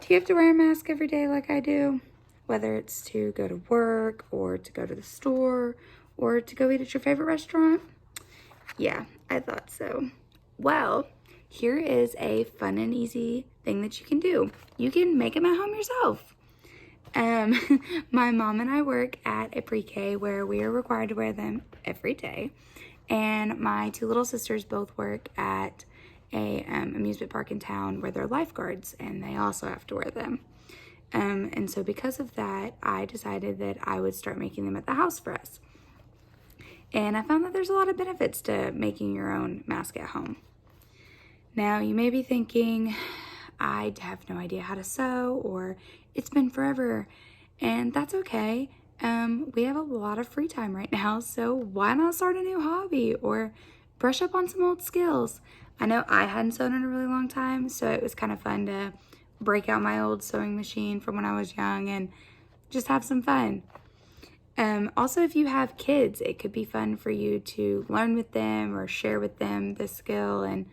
Do you have to wear a mask every day like I do? Whether it's to go to work or to go to the store or to go eat at your favorite restaurant? Yeah, I thought so. Well, here is a fun and easy thing that you can do. You can make them at home yourself. My mom and I work at a pre-K where we are required to wear them every day. And my two little sisters both work at a amusement park in town where they're lifeguards, and they also have to wear them. And so because of that, I decided that I would start making them at the house for us. And I found that there's a lot of benefits to making your own mask at home. Now, you may be thinking, I have no idea how to sew, or it's been forever, and that's okay. We have a lot of free time right now, so why not start a new hobby or brush up on some old skills? I know I hadn't sewn in a really long time, so it was kind of fun to break out my old sewing machine from when I was young and just have some fun. Also, if you have kids, it could be fun for you to learn with them or share with them the skill and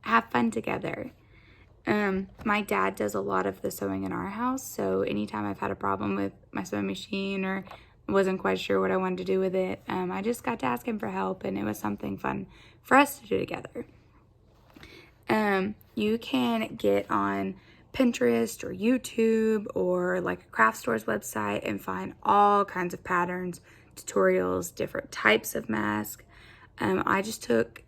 have fun together. My dad does a lot of the sewing in our house, so anytime I've had a problem with my sewing machine or wasn't quite sure what I wanted to do with it, I just got to ask him for help, and it was something fun for us to do together. You can get on Pinterest or YouTube or like a craft store's website and find all kinds of patterns, tutorials, different types of masks. I just took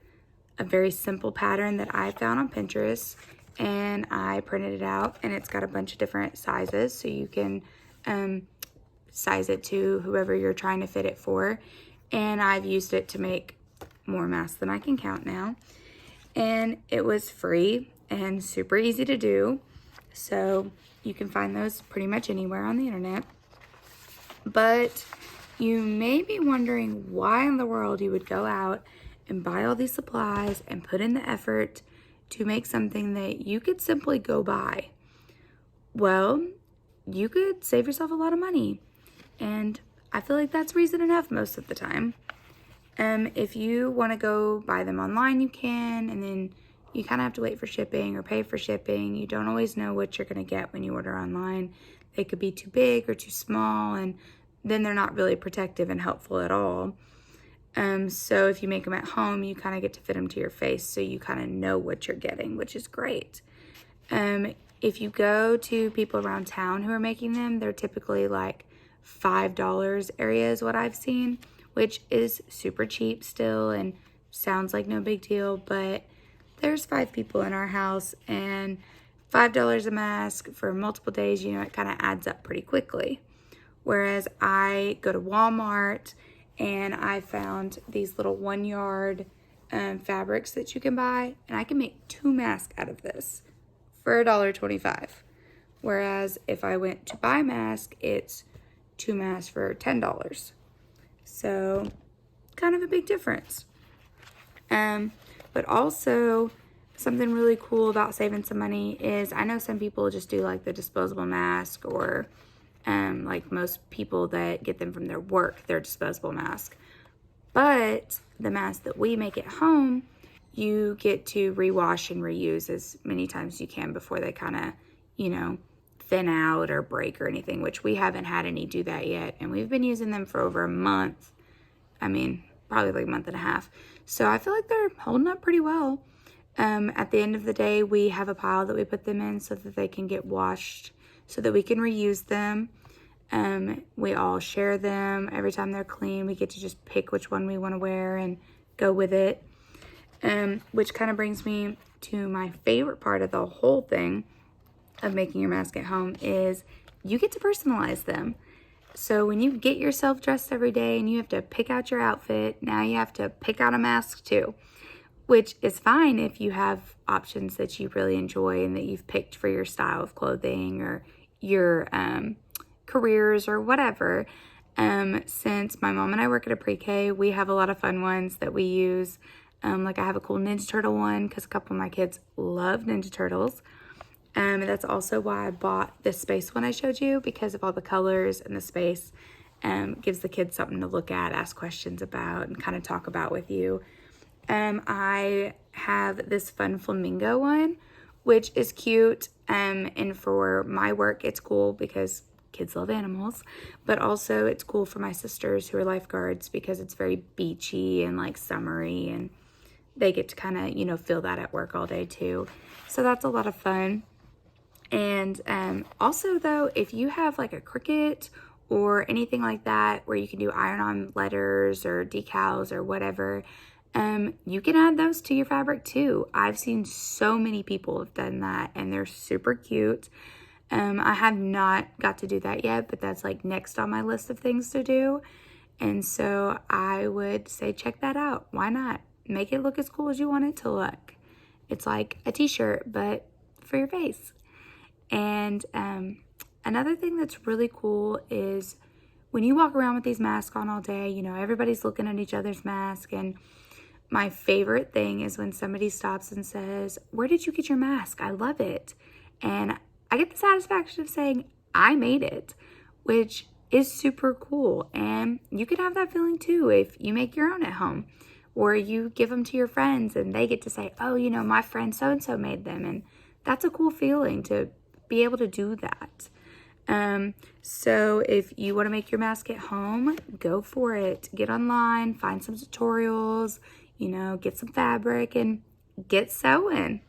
a very simple pattern that I found on Pinterest and I printed it out, and it's got a bunch of different sizes, so you can size it to whoever you're trying to fit it for. And I've used it to make more masks than I can count now. And it was free and super easy to do. So you can find those pretty much anywhere on the internet. But you may be wondering why in the world you would go out and buy all these supplies and put in the effort to make something that you could simply go buy. Well, you could save yourself a lot of money. And I feel like that's reason enough most of the time. If you want to go buy them online, you can, and then you kind of have to wait for shipping or pay for shipping. You don't always know what you're going to get when you order online. They could be too big or too small, and then they're not really protective and helpful at all. So if you make them at home, you kind of get to fit them to your face, so you kind of know what you're getting, which is great. If you go to people around town who are making them, they're typically like $5 area is what I've seen, which is super cheap still and sounds like no big deal, but there's 5 people in our house, and $5 a mask for multiple days, you know, it kind of adds up pretty quickly. Whereas I go to Walmart and I found these little 1-yard fabrics that you can buy, and I can make 2 masks out of this for $1.25. Whereas if I went to buy mask, it's 2 masks for $10. So kind of a big difference. But also something really cool about saving some money is I know some people just do like the disposable mask, or like most people that get them from their work, their disposable mask. But the mask that we make at home, you get to rewash and reuse as many times as you can before they kind of, you know, thin out or break or anything, which we haven't had any do that yet. And we've been using them for over a month. I mean, probably like a month and a half. So I feel like they're holding up pretty well. At the end of the day, we have a pile that we put them in so that they can get washed, so that we can reuse them. We all share them. Every time they're clean, we get to just pick which one we want to wear and go with it. Which kind of brings me to my favorite part of the whole thing of making your mask at home is you get to personalize them. So when you get yourself dressed every day and you have to pick out your outfit, now you have to pick out a mask too, which is fine if you have options that you really enjoy and that you've picked for your style of clothing or your careers or whatever. Since my mom and I work at a pre-K, we have a lot of fun ones that we use. Like I have a cool Ninja Turtle one because a couple of my kids love Ninja Turtles. And that's also why I bought this space one I showed you, because of all the colors and the space. Gives the kids something to look at, ask questions about, and kind of talk about with you. I have this fun flamingo one, which is cute. And for my work, it's cool because kids love animals, but also it's cool for my sisters who are lifeguards because it's very beachy and like summery, and they get to kind of, you know, feel that at work all day too. So that's a lot of fun. And also though, if you have like a Cricut or anything like that where you can do iron-on letters or decals or whatever, you can add those to your fabric too. I've seen so many people have done that and they're super cute. I have not got to do that yet, but that's like next on my list of things to do. And so I would say check that out. Why not? Make it look as cool as you want it to look. It's like a t-shirt, but for your face. And another thing that's really cool is when you walk around with these masks on all day, you know, everybody's looking at each other's mask. And my favorite thing is when somebody stops and says, "Where did you get your mask? I love it." And I get the satisfaction of saying, I made it, which is super cool. And you can have that feeling too if you make your own at home, or you give them to your friends and they get to say, "Oh, you know, my friend so-and-so made them." And that's a cool feeling to be able to do that. So if you want to make your mask at home, go for it. Get online, find some tutorials, you know, get some fabric and get sewing.